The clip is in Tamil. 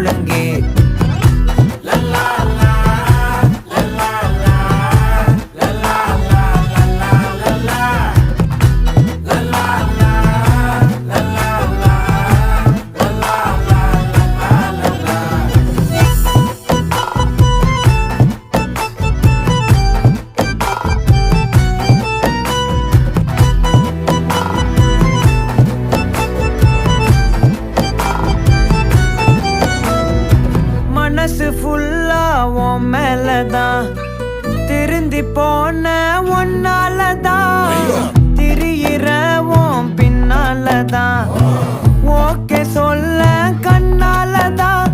ஒழுங்கே மனசு ஃபுல்லா உன் மேலதான் திருந்தி போன ஒன்னாலதான் திரியிற உன் பின்னாலதான் ஓகே சொல்ல கண்ணாலதான்